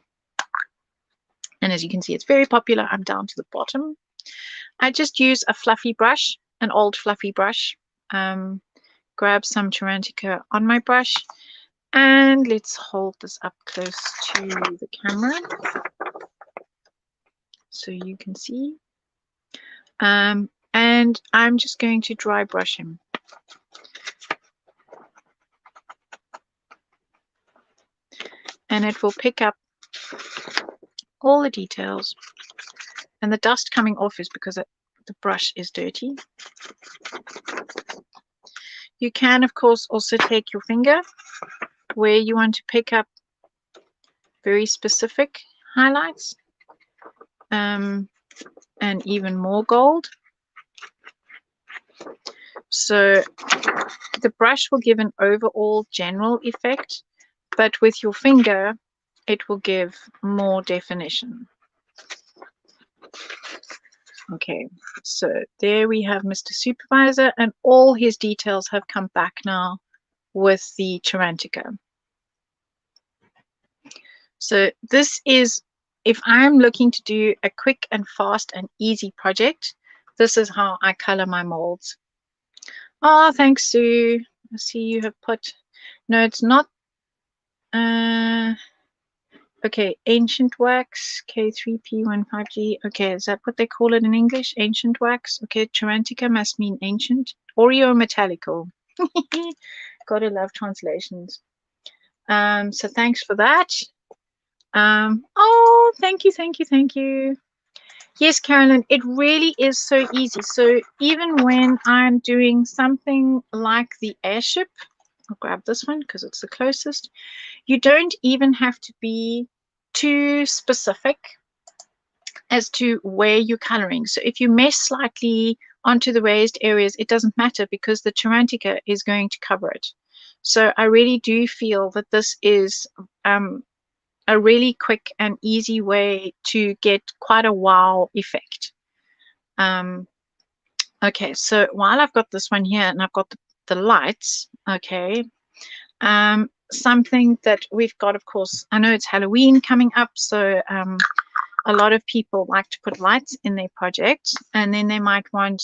And as you can see, it's very popular. I'm down to the bottom. I just use a fluffy brush, an old fluffy brush. Grab some Tarantica on my brush, and let's hold this up close to the camera so you can see. And I'm just going to dry brush him. And it will pick up all the details. And the dust coming off is because the brush is dirty. You can, of course, also take your finger where you want to pick up very specific highlights, and even more gold. So the brush will give an overall general effect, but with your finger, it will give more definition. Okay, so there we have Mr. Supervisor, and all his details have come back now with the Tarantica. So this is, if I'm looking to do a quick and fast and easy project, this is how I color my molds. Oh, thanks, Sue. I see you have put, no, it's not. Okay, ancient wax, K3P15G. Okay, is that what they call it in English? Ancient wax. Okay, Tarantica must mean ancient. Oreo metallico. Gotta love translations. So thanks for that. Oh, thank you, thank you, thank you. Yes, Carolyn, it really is so easy. So even when I'm doing something like the airship, I'll grab this one because it's the closest. You don't even have to be too specific. as to where you're coloring. So if you mess slightly onto the raised areas, it doesn't matter because the Tarantica is going to cover it. So I really do feel that this is a really quick and easy way to get quite a wow effect. Okay, so while I've got this one here and I've got the lights, okay, something that we've got, of course, I know it's Halloween coming up, so a lot of people like to put lights in their project, and then they might want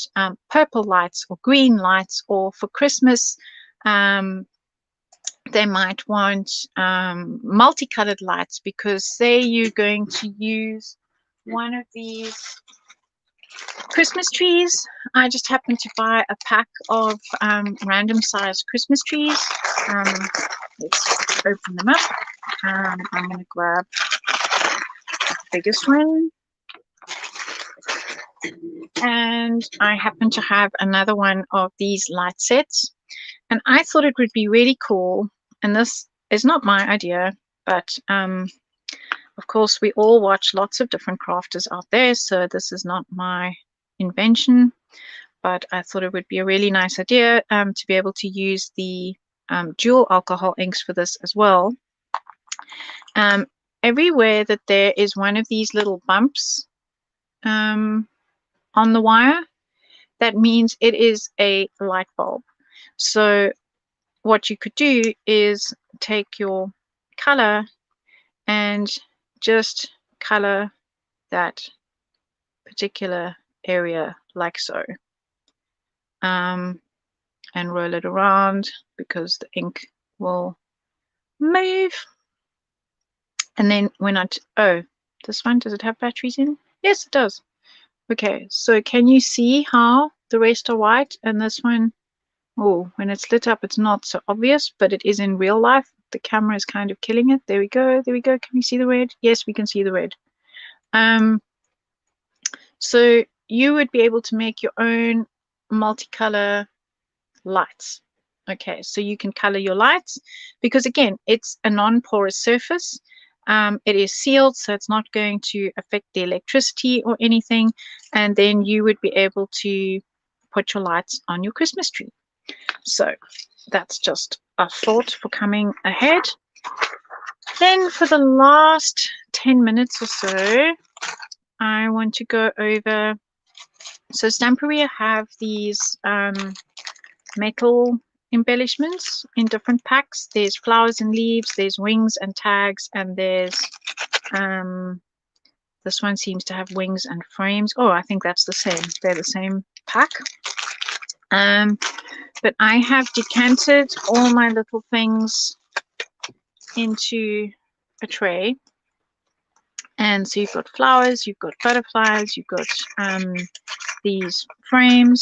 purple lights or green lights, or for Christmas, they might want multicolored lights, because say you're going to use one of these Christmas trees. I just happened to buy a pack of random sized Christmas trees. Let's open them up. I'm going to grab the biggest one. And I happen to have another one of these light sets. And I thought it would be really cool. And this is not my idea, but of course, we all watch lots of different crafters out there. So this is not my invention, but I thought it would be a really nice idea to be able to use the dual alcohol inks for this as well. Everywhere that there is one of these little bumps on the wire, that means it is a light bulb. So what you could do is take your color and just color that particular area like so, and roll it around because the ink will move. And then when oh, this one, does it have batteries in? Yes, it does. Okay, so can you see how the rest are white, and this one, oh, when it's lit up, it's not so obvious, but it is in real life. The camera is kind of killing it. There we go. There we go. Can we see the red? Yes, we can see the red. So you would be able to make your own multicolor lights. Okay, so you can color your lights because, again, it's a non-porous surface. It is sealed, so it's not going to affect the electricity or anything. And then you would be able to put your lights on your Christmas tree. So that's just a thought for coming ahead. Then for the last 10 minutes or so, I want to go over. So Stamperia have these metal embellishments in different packs. There's flowers and leaves, there's wings and tags, and there's this one seems to have wings and frames. Oh, I think that's the same. They're the same pack. But I have decanted all my little things into a tray. And so you've got flowers, you've got butterflies, you've got these frames,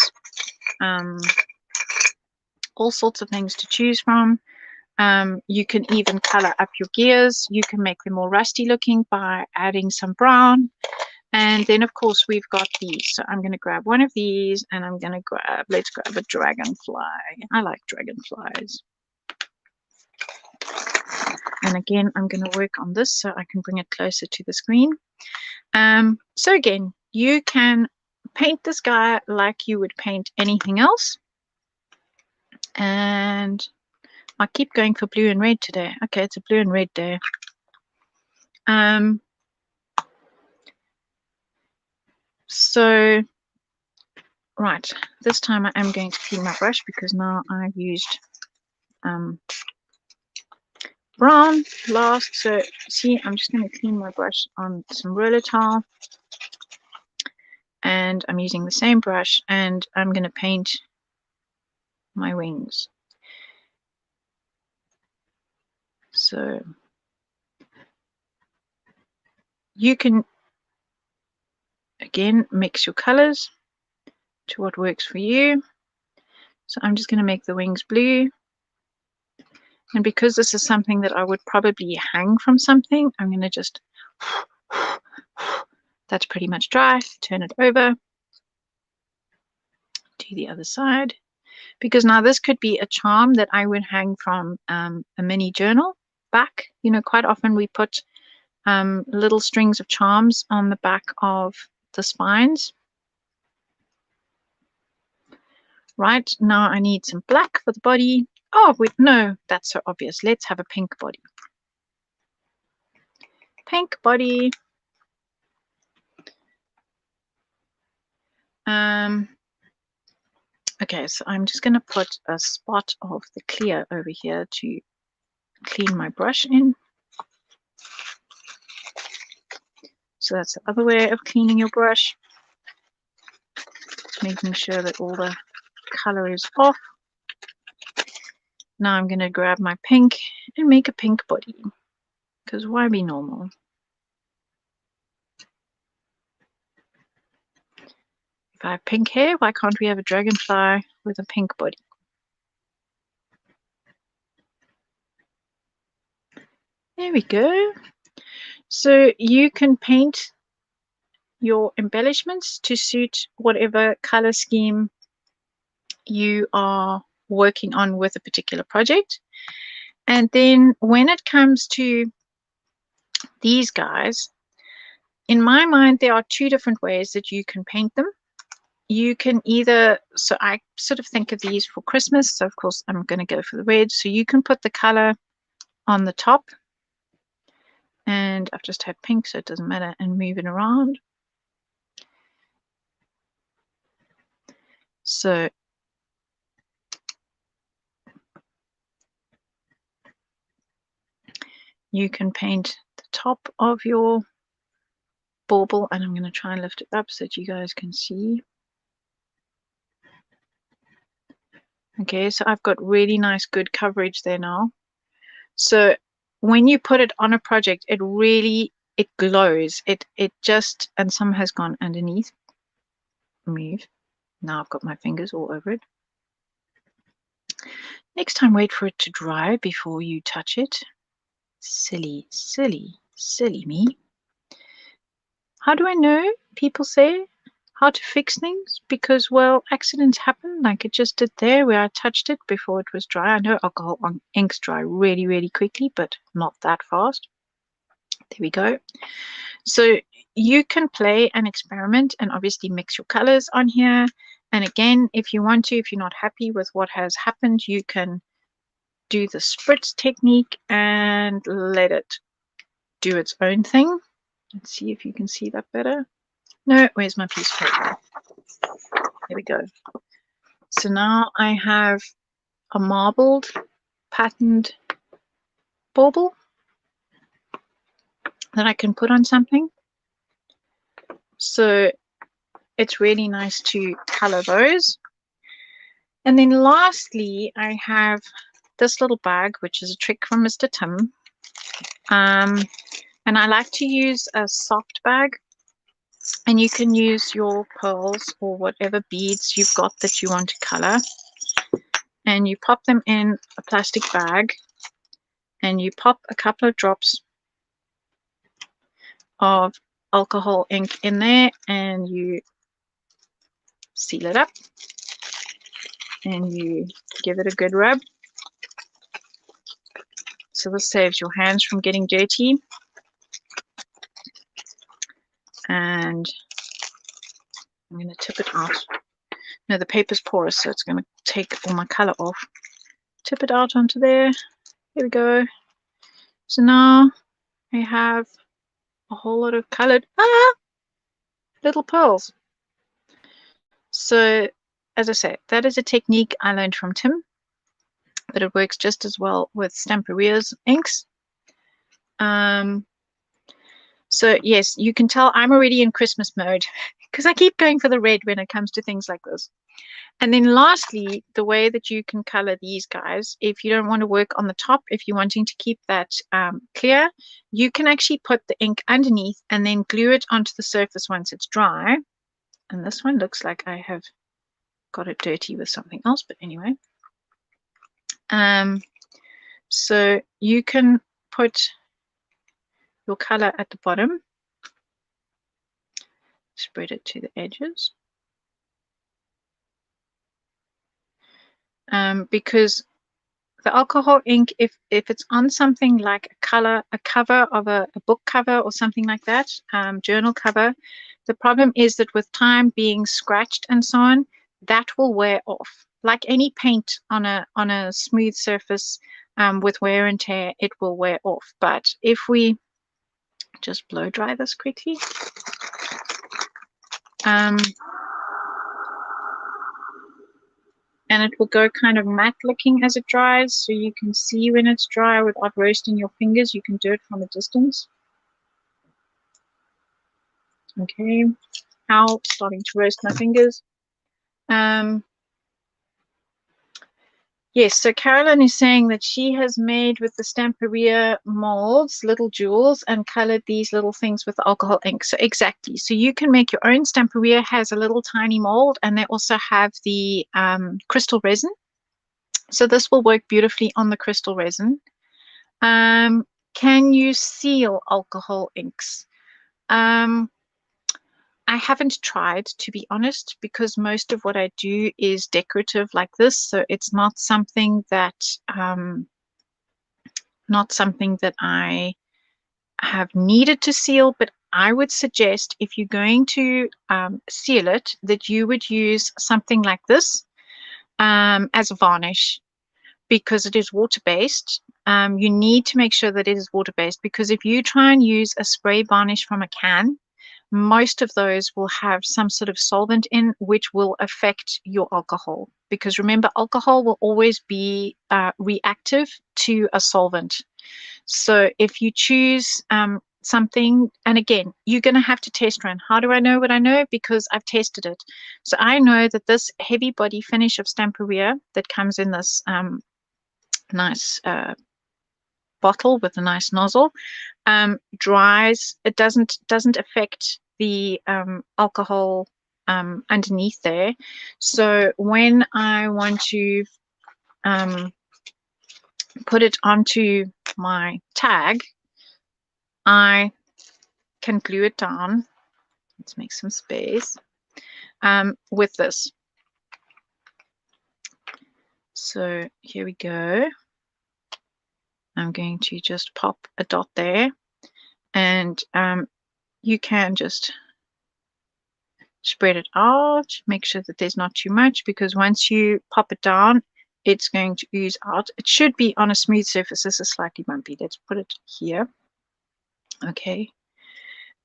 all sorts of things to choose from. You can even color up your gears. You can make them more rusty looking by adding some brown. And then, of course, we've got these. So I'm going to grab one of these, and I'm going to grab, let's grab a dragonfly. I like dragonflies. And again, I'm going to work on this so I can bring it closer to the screen. So again, you can paint this guy like you would paint anything else. And I keep going for blue and red today. Okay, it's a blue and red day. So, right, this time I am going to clean my brush because now I've used brown last. So see, I'm just going to clean my brush on some roller towel, and I'm using the same brush, and I'm going to paint my wings. So you can again mix your colors to what works for you. So I'm just going to make the wings blue. And because this is something that I would probably hang from something, I'm going to just, that's pretty much dry, turn it over to the other side. Because now this could be a charm that I would hang from a mini journal back. You know, quite often we put little strings of charms on the back of the spines. Right, now I need some black for the body. Oh, wait, no, that's so obvious. Let's have a pink body. Pink body. Okay, so I'm just going to put a spot of the clear over here to clean my brush in. So that's the other way of cleaning your brush. Making sure that all the color is off. Now I'm going to grab my pink and make a pink body. Because why be normal? If I have pink hair, why can't we have a dragonfly with a pink body? There we go. So you can paint your embellishments to suit whatever color scheme you are working on with a particular project. And then when it comes to these guys, in my mind, there are two different ways that you can paint them. You can either, so I sort of think of these for Christmas, so of course I'm going to go for the red. So you can put the color on the top, and I've just had pink, so it doesn't matter, and move it around. So you can paint the top of your bauble, and I'm going to try and lift it up so that you guys can see. Okay, so I've got really nice good coverage there now. So when you put it on a project, it glows. It just, and some has gone underneath. Move. Now I've got my fingers all over it. Next time, wait for it to dry before you touch it. Silly, silly, silly me. How do I know? People say how to fix things because, well, accidents happen like it just did there where I touched it before it was dry. I know alcohol on inks dry really, really quickly, but not that fast. There we go. So you can play and experiment and obviously mix your colors on here. And again, if you want to, if you're not happy with what has happened, you can do the spritz technique and let it do its own thing. Let's see if you can see that better. No, where's my piece of paper? There we go. So now I have a marbled patterned bauble that I can put on something. So it's really nice to color those. And then lastly, I have this little bag, which is a trick from Mr. Tim. And I like to use a soft bag. And you can use your pearls or whatever beads you've got that you want to color. And you pop them in a plastic bag. And you pop a couple of drops of alcohol ink in there. And you seal it up. And you give it a good rub. So this saves your hands from getting dirty. And I'm going to tip it out. No, the paper's porous, so it's going to take all my color off. Tip it out onto there. Here we go. So now I have a whole lot of colored little pearls. So as I say, that is a technique I learned from Tim, but it works just as well with Stamperia's inks. So yes, you can tell I'm already in Christmas mode because I keep going for the red when it comes to things like this. And then lastly, the way that you can color these guys, if you don't want to work on the top, if you're wanting to keep that clear, you can actually put the ink underneath and then glue it onto the surface once it's dry. And this one looks like I have got it dirty with something else, but anyway. So you can put your color at the bottom, spread it to the edges. Because The alcohol ink, if it's on something like a cover of a book cover or something like that, journal cover, the problem is that with time being scratched and so on, that will wear off. Like any paint on a smooth surface, with wear and tear, it will wear off. But if we just blow dry this quickly, and it will go kind of matte looking as it dries, so you can see when it's dry without roasting your fingers. You can do it from a distance. Okay, now starting to roast my fingers. Yes, so Carolyn is saying that she has made with the Stamperia molds little jewels and colored these little things with alcohol ink. So exactly. So you can make your own. Stamperia has a little tiny mold, and they also have the crystal resin. So this will work beautifully on the crystal resin. Can you seal alcohol inks? I haven't tried, to be honest, because most of what I do is decorative like this, so it's not something that I have needed to seal. But I would suggest, if you're going to seal it, that you would use something like this as a varnish, because it is water-based. You need to make sure that it is water-based, because if you try and use a spray varnish from a can, most of those will have some sort of solvent in, which will affect your alcohol. Because remember, alcohol will always be reactive to a solvent. So if you choose something, and again, you're going to have to test run. How do I know what I know? Because I've tested it. So I know that this heavy body finish of Stamperia that comes in this nice bottle with a nice nozzle, dries. It doesn't affect the alcohol underneath there. So when I want to put it onto my tag, I can glue it down. Let's make some space with this. So here we go. I'm going to just pop a dot there, and you can just spread it out. Make sure that there's not too much, because once you pop it down, it's going to ooze out. It should be on a smooth surface. This is slightly bumpy. Let's put it here. Okay.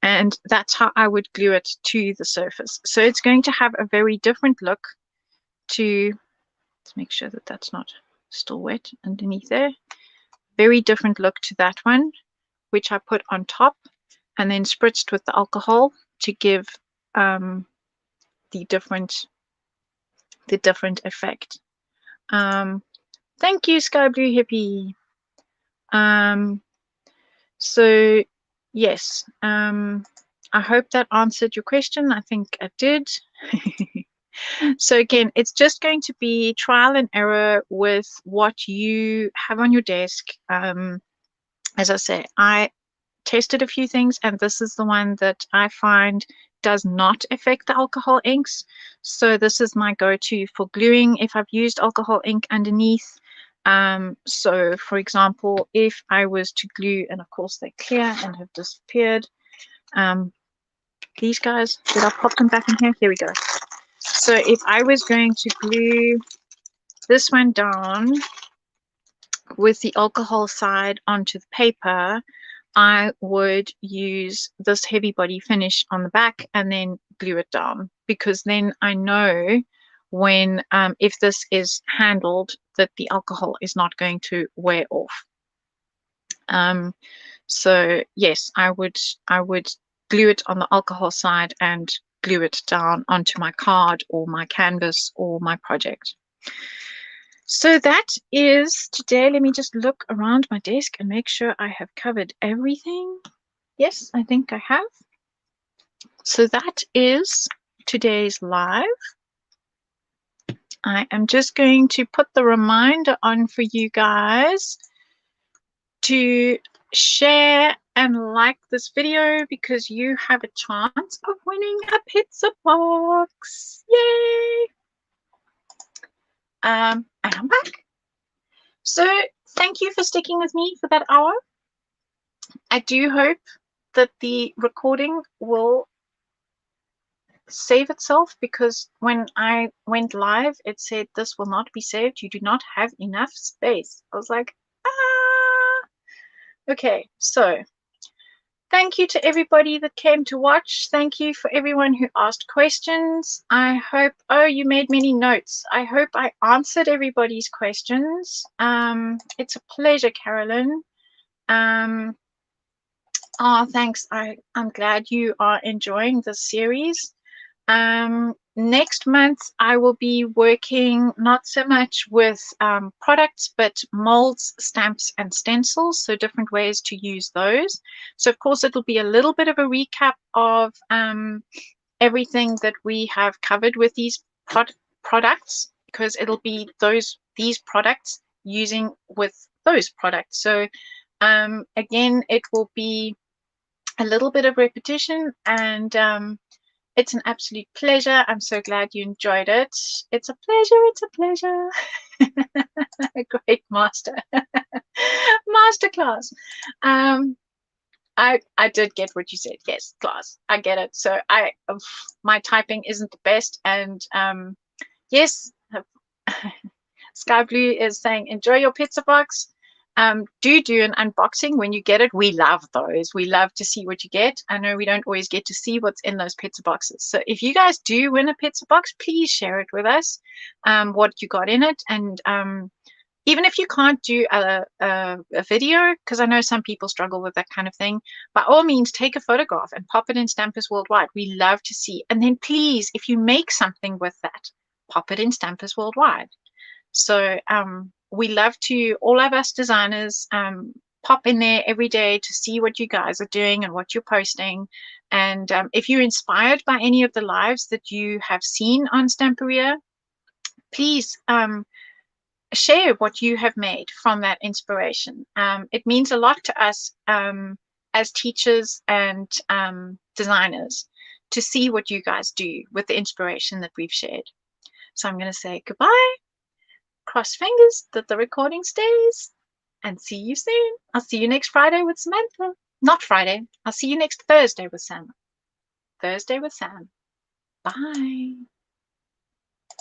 And that's how I would glue it to the surface. So it's going to have a very different look to, let's make sure that that's not still wet underneath there. Very different look to that one, which I put on top and then spritzed with the alcohol to give the different effect. Thank you, Sky Blue Hippie. So yes, I hope that answered your question. I think it did. So again, it's just going to be trial and error with what you have on your desk. As I say, I tested a few things, and this is the one that I find does not affect the alcohol inks. So this is my go-to for gluing if I've used alcohol ink underneath. So for example, if I was to glue, and of course they're clear and have disappeared, these guys, did I pop them back in here? Here we go. So if I was going to glue this one down with the alcohol side onto the paper, I would use this heavy body finish on the back and then glue it down, because then I know when, if this is handled, that the alcohol is not going to wear off. So yes, I would glue it on the alcohol side and glue it down onto my card or my canvas or my project. So that is today. Let me just look around my desk and make sure I have covered everything. Yes, I think I have. So that is today's live. I am just going to put the reminder on for you guys to share and like this video, because you have a chance of winning a pizza box. Yay! And I'm back. So thank you for sticking with me for that hour. I do hope that the recording will save itself, because when I went live, it said this will not be saved. You do not have enough space. I was like, ah. Okay, so thank you to everybody that came to watch. Thank you for everyone who asked questions. I hope, oh, you made many notes. I hope I answered everybody's questions. It's a pleasure, Carolyn. Oh, thanks. I'm glad you are enjoying this series. Next month, I will be working not so much with products, but molds, stamps, and stencils, so different ways to use those. So, of course, it'll be a little bit of a recap of everything that we have covered with these products, because it'll be these products using with those products. So, again, it will be a little bit of repetition, and it's an absolute pleasure. I'm so glad you enjoyed it. It's a pleasure. It's a pleasure. Great master. Masterclass. I did get what you said. Yes, class. I get it. So my typing isn't the best, and yes, Sky Blue is saying enjoy your pizza box. Do an unboxing when you get it. We love those. We love to see what you get. I know we don't always get to see what's in those pizza boxes. So if you guys do win a pizza box, please share it with us, what you got in it. And even if you can't do a video, because I know some people struggle with that kind of thing, by all means, take a photograph and pop it in Stampers Worldwide. We love to see. And then please, if you make something with that, pop it in Stampers Worldwide. So we love to, all of us designers, pop in there every day to see what you guys are doing and what you're posting. And if you're inspired by any of the lives that you have seen on Stamperia, please share what you have made from that inspiration. It means a lot to us as teachers and designers to see what you guys do with the inspiration that we've shared. So I'm going to say goodbye. Cross fingers that the recording stays, and see you soon. I'll see you next Friday with Samantha. Not Friday. I'll see you next Thursday with Sam. Thursday with Sam. Bye.